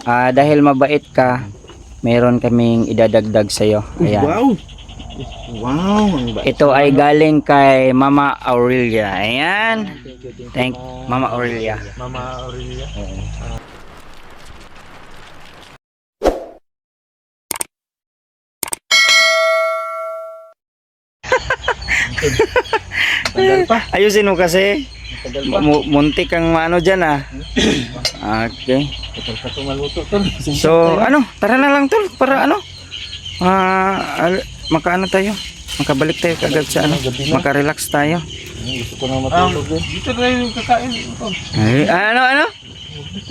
dahil mabait ka, meron kaming idadagdag sa'yo. Ayan. Wow! Wow! Ang bait. Ito ay galing kay Mama Aurelia. Ayan. Thank Mama Aurelia. Mama Aurelia. Tagal pa. Ayusin mo kasi. Tagal pa. Muntik kang ano dyan ah. Okay. Tagal pa tumaluto tol. So, ano, tara na lang tol para ano? Makaano tayo? Makabalik tayo kagad sa ano? Maka-relax tayo. Gusto ko na matulog eh. Dito na yung kakain. Ay, ano?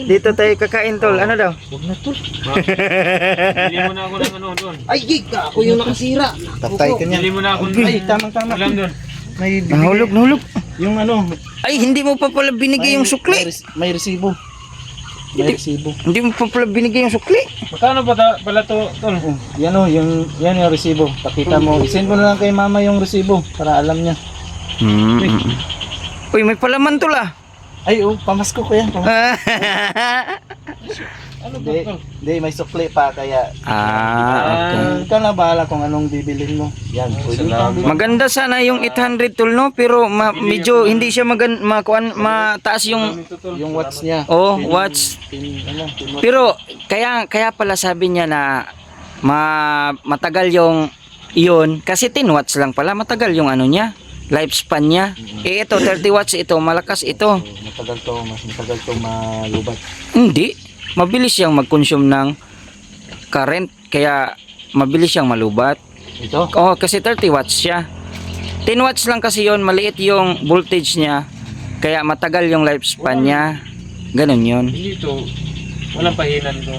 Dito tayo kakain tol. Ano daw? Huwag na tol. Bili mo na ako ng ano doon. Ay, gig! Ako yung nakasira. Tatay ka niya. Bili mo na ako. Ay, tamang-tama. Alam doon. May Nahulog. yung ano. Ay, hindi mo pa pala binigay yung sukli. May resibo. May resibo. Hindi mo pa pala binigay yung sukli. Magkano ba pala to? Tol? Yan o, yan yung resibo. Pakita mo. I-send mo na lang kay mama yung resibo para alam niya. Uy, may palaman tol ah. Ay, oh, pamasko ko yan. Ano ba to? Hindi, may sukli pa kaya. Okay. Ikaw na bahala kung anong bibilin mo. Yan, pwede kang bilhin. Maganda sana yung 800 tol no, pero medyo hindi siya mataas yung Yung watch niya. watch. Watch. Pero kaya pala sabi niya na matagal yung iyon kasi 10 watts lang pala, matagal yung ano niya, lifespan niya. Eh ito 30 watts ito, malakas ito. Mas matagal to malubat. Hindi, mabilis siyang mag-consume ng current kaya mabilis siyang malubat. Ito? Oh, kasi 30 watts siya. 10 watts lang kasi yon, maliit yung voltage niya. Kaya matagal yung lifespan niya. Ganun yun. Hindi to. Walang pahinan to.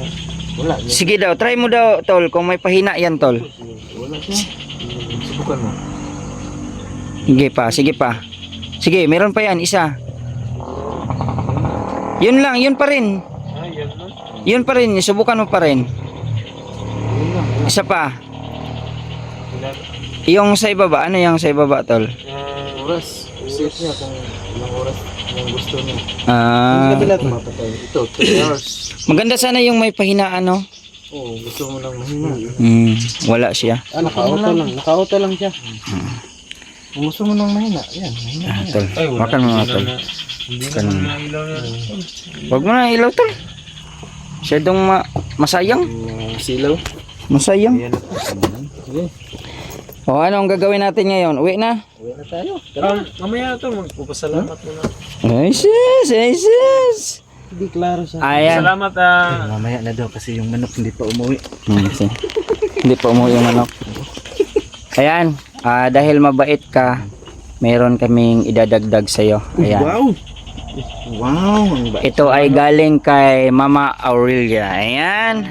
Wala. Sige daw, try mo daw tol kung may pahina yan tol. Wala siya. Subukan mo. Sige pa. Sige, meron pa yan, isa. Yun lang, yun pa rin. Yan lang. Yun pa rin, subukan mo pa rin. Yun lang. Isa pa. Yung sa ibaba, ano yung sa ibaba tol? Oras. Set niya kung ilang oras yung gusto niya. Ah, Mapatay. Ito, 3 hours. maganda sana yung may pahinaan no? Oo, gusto mo lang mahina. Wala siya. Naka-auto lang. Naka-auto lang siya. Kung gusto mo nang mahina, yan. Mahina na yan. Tol, Ay, wala. makan mo nga tol. Hindi Kan- naman na ilaw na. Huwag mo na ilaw tol. Masyadong masayang. Silaw. Masayang. Ayan na po. Sige. O ano ang gagawin natin ngayon? Uwi na? Uwi na tayo. Mamaya na to. Magpapasalamat muna. Ay sis. Hindi klaro sa... Ayan. Salamat Mamaya na daw kasi yung manok hindi pa umuwi. Hindi pa umuwi yung manok. Ayan. Dahil mabait ka, meron kaming idadagdag sa'yo. Ayan. Wow! Wow! Ang bait. Ito ay galing kay Mama Aurelia. Ayan.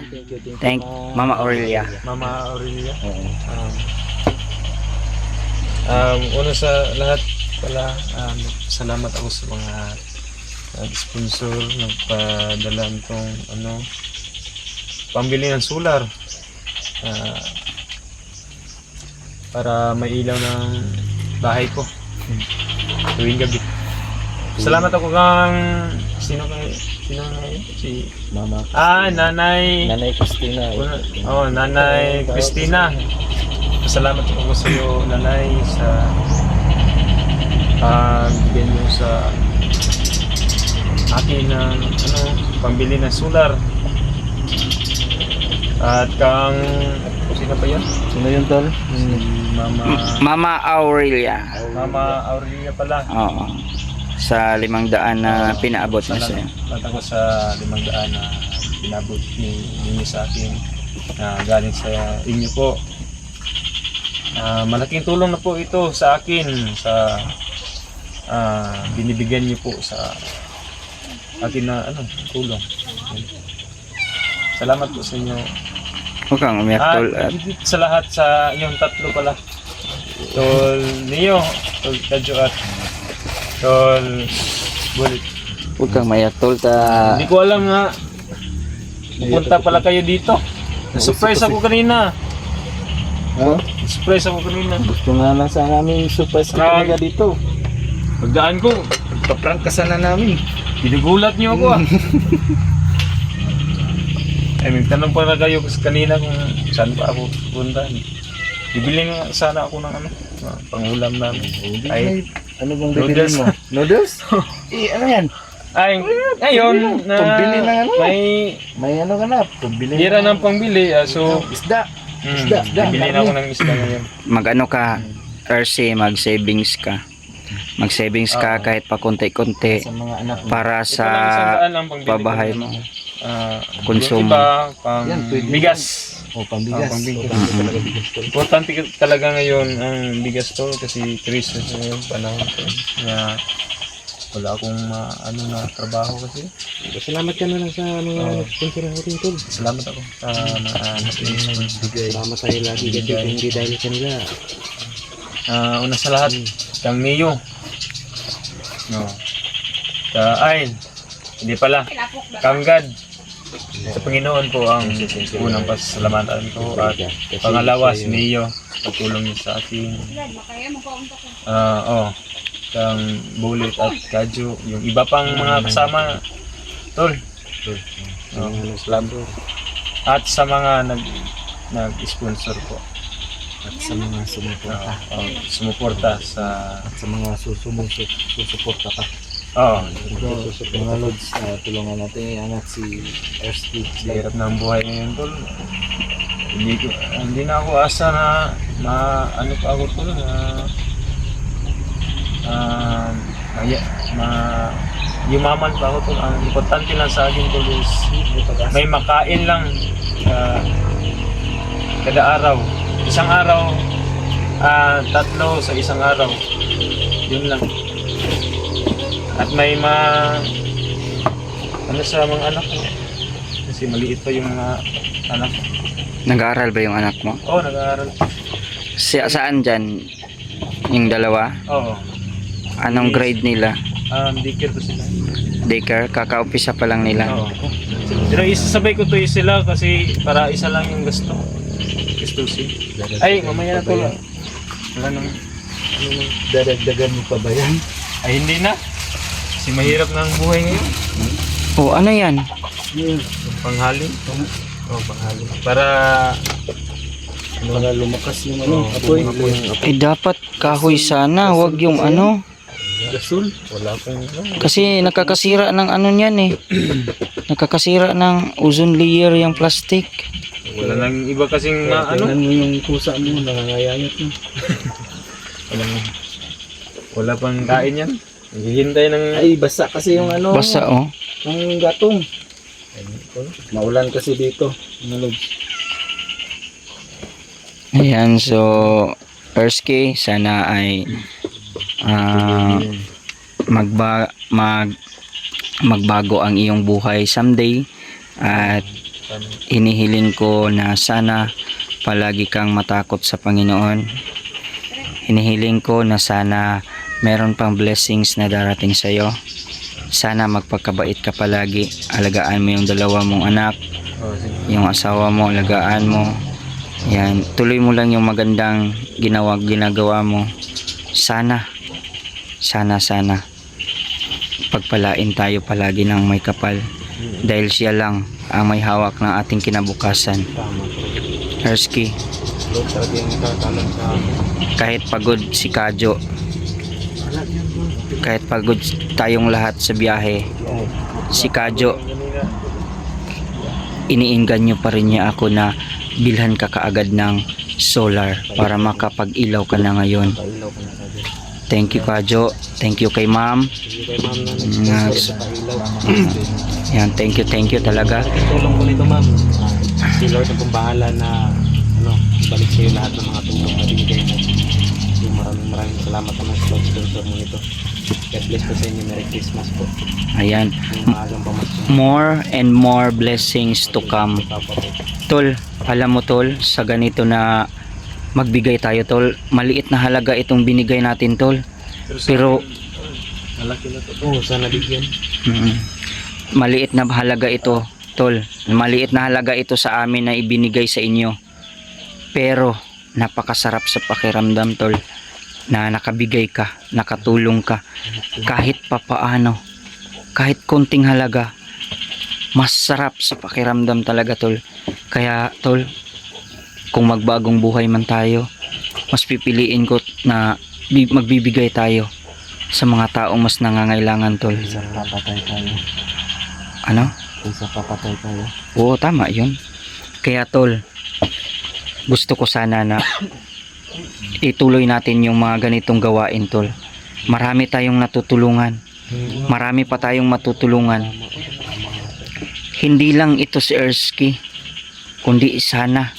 Thank Mama Aurelia. Mama Aurelia. Una sa lahat pala, salamat ako sa mga sponsor nagpadala nitong pambili ng solar para may ilaw ng bahay ko tuwing gabi. Salamat ako kang sino si Mama. Nanay Christina. Nanay Christina. Salamat ako sa iyo, Nanay, sa bigyan mo sa akin ng pambili ng solar. At kang sino pa yan? Sino yun, tol? Si Mama Aurelia. Mama Aurelia pala. Oo. Sa 500 na pinaabot na sa'yo. Salamat ako sa 500 na pinabot ninyo sa akin na galing sa inyo po. Malaking tulong na po ito sa akin sa binibigyan niyo po sa akin na tulong. Salamat po sa inyo. Huwag kang umiyak tol. At higit sa lahat sa inyong tatlo pala. Tol Neo, Tol Tadjo at Tol Bulit. Huwag kang mayak tol. Hindi ko alam nga. Pupunta pala kayo dito. Na-surprise ako kanina. Ha? Surprise ako kanina. Gusto nga lang sa namin surprise ka talaga dito. Pagdaan ko, Paprank ka sana namin. ginugulat niyo ako Ay, nagtanong pa na kayo kanina kung saan pa ako punta. Bibili nga sana ako ng ano, pangulam namin. Ay, Ano bang bibilin mo? Noodles? Ano yan? ay, ngayon na Pambili ng ano? may May ano ka na? Pabili tira ng pangbili. So, isda. isda. Bibili na ako ng isda ngayon. Mag-ano ka, RC, mag-savings ka. Mag-savings ka kahit pa konti-konti Sa mga anak mo. para Ito sa lang isang daan ang pangbili pabahay ko. mo. Konsumo. Yung Konsumo. iba, pang Yan, pwede bigas. O, pambigas. Pambigas. O, talaga bigas to. Importante talaga ngayon ang bigas to kasi Christmas na ngayon panahon ko. Kaya wala akong ano na trabaho kasi. Salamat ka na lang sa mga sponsor natin, Tol. Salamat ako sa mga nagbigay. Salamat tayo lagi kasi kung hindi dahil sa nila. Una sa lahat, kang Mio. No. Ay, hindi pala. Kang God. Sa Panginoon po ang unang pasalamatan ko at pangalawa si Mio. Pagtulong niya sa akin. Kang Bullet at Kadyo. Yung iba pang mga kasama. Tol. Salamat. At sa mga nag-sponsor po. At sa mga sumuporta. Sumuporta sa At sa mga susuporta pa. Mga Lods, tulungan natin iangat si RST. sa hirap ng buhay ngayon, Tol. Hindi na ako asa na ano pa ako, Tol, yumaman pa ako, Tol. Ang importante lang sa akin, Tol, is may makain lang kada araw. Isang araw, 3 sa isang araw. Yun lang. At may ano sa mga anak ko. Kasi maliit pa yung mga anak ko. Nag-aaral ba yung anak mo? Oo, nag-aaral. Saan dyan? Yung dalawa? Oo. Anong grade nila? Daycare pa sila. Daycare? Kaka-umpisa pa lang nila. Oo. Pero isasabay ko to sila kasi para isa lang yung gasto. Gastusin. Ay, mamaya na to lang. Wala nang Dadagdagan mo pa ba yan? Ay, hindi na. Kasi mahirap na ang buhay ngayon. Oh, ano yan? Panghalin. Panghalin. Para Para lumakas yung ano, apoy. Eh, dapat kahoy sana, wag yung ano. Gasol. wala akong Kasi nakakasira ng ano niyan eh. Nakakasira ng ozone layer yung plastic. wala nang iba kasing ano. Tingnan mo yung kusa mo, nangangayayat mo. Wala pang kain yan. Naghihintay ng Ay, basa kasi yung ano. Basta oh. Ang gatong. Maulan kasi dito. Mga Lods. Ayan, so Erskine, sana ay magbago ang iyong buhay someday at hinihiling ko na sana palagi kang matakot sa Panginoon. Hinihiling ko na sana meron pang blessings na darating sa iyo. Sana magpakabait ka palagi. Alagaan mo yung 2 mong anak, yung asawa mo, alagaan mo. Yan, tuloy mo lang yung magandang ginagawa mo. Sana pagpalain tayo palagi ng may kapal dahil siya lang ang may hawak ng ating kinabukasan. Hersky, Lord, talaga yung itatalon sa amin. kahit pagod si Kadyo, kahit pagod tayong lahat sa biyahe, si Kadyo, iniinganyo pa rin niya ako na bilhan ka kaagad ng solar para makapag-ilaw ka na ngayon. Pailaw ko na sabi. Thank you, Kadyo. Thank you kay ma'am. Sige kay ma'am na nag-sponsor sa pailaw. Yan, thank you talaga. Tulong ko nito, ma'am. Si Lord ang pong bahala na ibalik sa iyo lahat ng mga tulong na binigay mo. So, maraming salamat naman sa Lord sponsor mo nito. God bless po sa inyo. Merry Christmas po. Ayan, Yung maagang pamasko. more and more blessings to come. Papa po. Tol, alam mo tol, sa ganito na magbigay tayo tol, maliit na halaga itong binigay natin tol. Pero malaki na to. Oo, sana bigyan. maliit na halaga ito tol, maliit na halaga ito sa amin na ibinigay sa inyo. Pero napakasarap sa pakiramdam tol na nakabigay ka, nakatulong ka kahit papaano, kahit konting halaga. Mas sarap sa pakiramdam talaga, tol. Kaya, tol, kung magbagong buhay man tayo, mas pipiliin ko na magbibigay tayo sa mga taong mas nangangailangan, tol. Isa papatay tayo. Ano? Isa papatay tayo. Oo, tama yun. Kaya, tol, gusto ko sana na ituloy natin yung mga ganitong gawain, tol. Marami tayong natutulungan. Marami pa tayong matutulungan. Hindi lang ito si Ersky, kundi sana.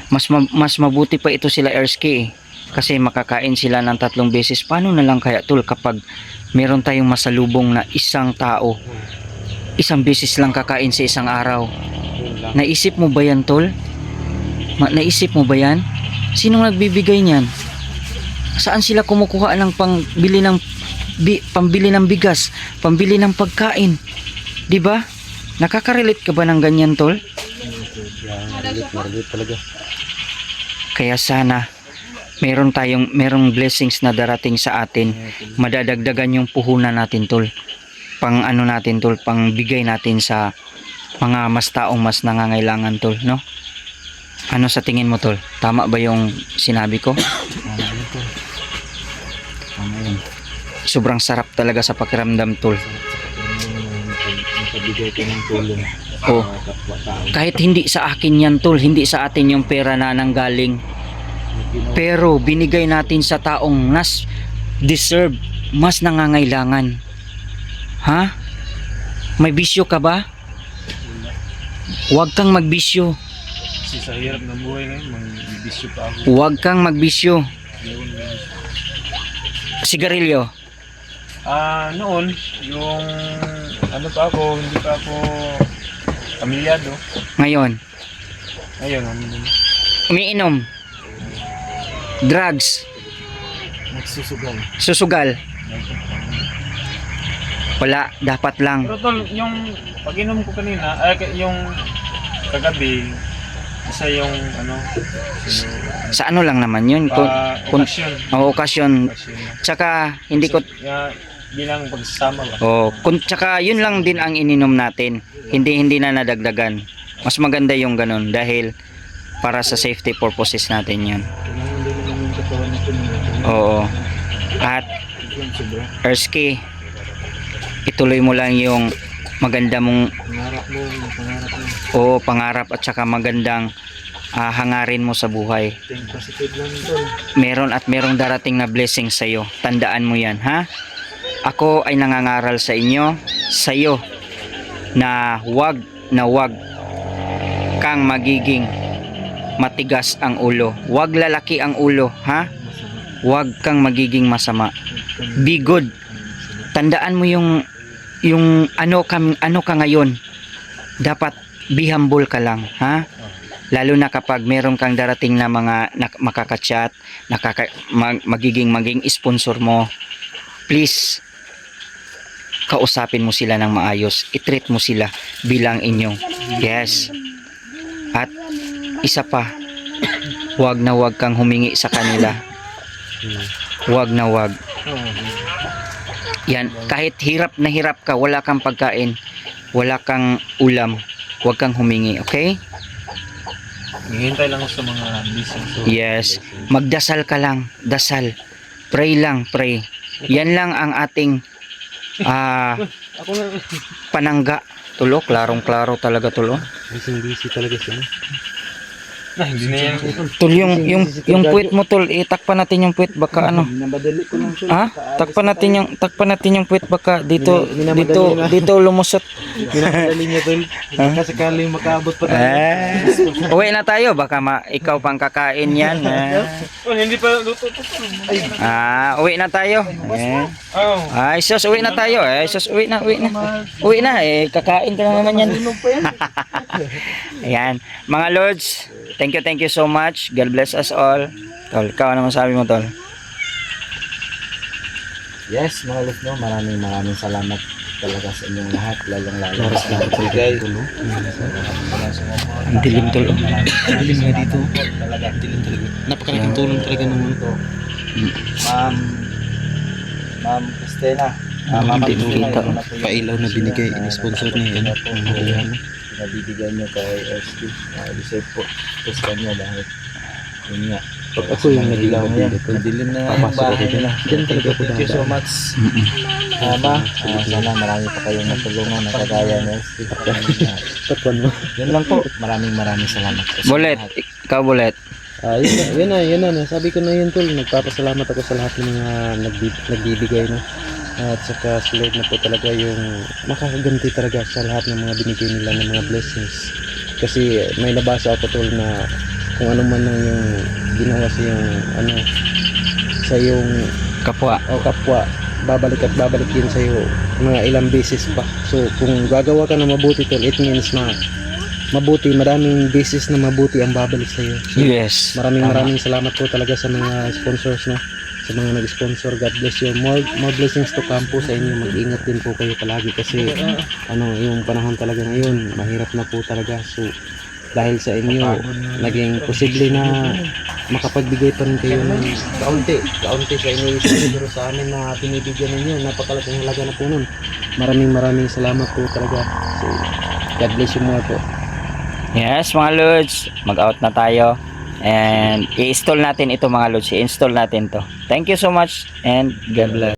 Mas mabuti pa ito sila Ersky eh. Kasi makakain sila ng 3 beses. Paano na lang kaya, tol, kapag meron tayong masalubong na isang tao, 1 beses lang kakain sa isang araw? Naisip mo ba yan, tol? Naisip mo ba yan? Sinong nagbibigay niyan? Saan sila kumukuha ng pambili ng bigas, pambili ng pagkain? 'Di ba? Nakaka-relate ka ba ng ganyan, tol? Marlit talaga. Kaya sana merong blessings na darating sa atin. Madadagdagan yung puhunan natin, tol. Pang ano natin, tol, pang bigay natin sa mga mas taong mas nangangailangan, tol, no? Ano sa tingin mo, tol? Tama ba yung sinabi ko? Sobrang sarap talaga sa pakiramdam, tol. Nakabigay ka ng tulong. Oh. Kahit hindi sa akin yan, tol, hindi sa atin yung pera na nanggaling. Pero binigay natin sa taong deserve, mas nangangailangan. Ha? May bisyo ka ba? Huwag kang magbisyo. Kasi sa hirap ng buhay ngayon, magbibisyo pa ako. Huwag kang magbisyo. Sigarilyo. Noon, yung ano pa ako, hindi pa ako pamilyado. Ngayon, Ngayon, umiinom. Drugs. Nagsusugal. Susugal. Wala, dapat lang. Pero tol, yung pag-inom ko kanina, yung kagabi, isa yung ano, Sa ano lang naman yun. okasyon. Okasyon. Tsaka, hindi ko... Bilang pagsasama ba? Tsaka, yun lang din ang ininom natin. Hindi na nadagdagan. Mas maganda yung ganun dahil para sa safety purposes natin yun. Oo. At, Ersky, ituloy mo lang yung maganda mong pangarap at saka magandang hangarin mo sa buhay. Merong darating na blessing sa iyo. Tandaan mo 'yan, ha? Ako ay nangangaral sa inyo, sa iyo na wag kang magiging matigas ang ulo. Wag lalaki ang ulo, ha? Wag kang magiging masama. Be good. Tandaan mo yung ano ka ngayon. Dapat be humble ka lang, ha? Lalo na kapag meron kang darating na mga makaka-chat, magiging sponsor mo. Please, kausapin mo sila ng maayos. I-treat mo sila bilang inyong. Yes. At isa pa, wag kang humingi sa kanila. Wag. Yan, kahit hirap na hirap ka, wala kang pagkain, wala kang ulam, huwag kang humingi, okay? Hihintay lang ako sa mga blessings. Yes, magdasal ka lang, dasal. Pray lang, pray. Yan lang ang ating panangga. Tulo, klarong-klaro talaga tulo. Busy talaga siya. Hindi na yan. Tul, yung puwit mo, tol, itakpan natin yung puwit, baka ano. Minabadali ko lang siya. Ha? Takpan natin yung puwit, baka dito lumusot. Minabadali niya tol. Kasi sakaling makaabot pa tayo. Uwi na tayo, baka ikaw pang kakain yan. Hindi pa luto. Uwi na tayo. Ay, sus, uwi na tayo. Uwi na. Uwi na, kakain ka na naman yan. Ayan, mga lords, thank you so much. God bless us all. Tol, ikaw ano masabi mo, tol? Yes, mga lords, no, maraming salamat talaga sa inyong lahat, lalong-lalo sa pagbigay. Ang dilim, tol. Ang dilim nga dito. Ang dilim talaga. Napakalaking tulong talaga ng Ma'am Christina, Hindi kita. Pailaw na binigay, sponsor niya yan. Nabibigyan nyo kay SD. Deserve po ito sa kanya dahil yun nga. Pag ako yung nadilaw ngayon, Madilim na yung papasok bahay ako dyan. nila. Dyan talaga ako Thank you so dadaan. much. Ama, sana marami pa kayong natulungan na kagaya ni SD. Takpan mo. Yan lang po. Maraming salamat po sa Bulet, lahat. ikaw Bulet. Yun na. Sabi ko na yun tol, nagpapasalamat ako sa lahat ng mga nagbibigay no. At saka si Lord na po talaga yung makakaganti talaga sa lahat ng mga binigay nila ng mga blessings. Kasi may nabasa ako tol na kung ano man lang yung ginawa sa yung sa yung Kapwa. kapwa, babalik at babalik yun sa iyo mga ilang beses pa. So kung gagawa ka na mabuti tol, it means na mabuti, maraming beses na mabuti ang babalik sa iyo. So, Yes. maraming salamat po talaga sa mga sponsors no, sa mga nag-sponsor. God bless you. More blessings to come po sa inyo. Mag-ingat din po kayo palagi kasi yung panahon talaga ngayon mahirap na po talaga. So dahil sa inyo naging posible na makapagbigay pa rin kayo ng kaunti sa inyo siguro sa amin na binibigyan ninyo. Napakalaking halaga na po nun. Maraming salamat po talaga. So God bless you more po. Yes, mga Lods, mag-out na tayo. And i-install natin ito mga Lods. I-install natin to. Thank you so much and God bless.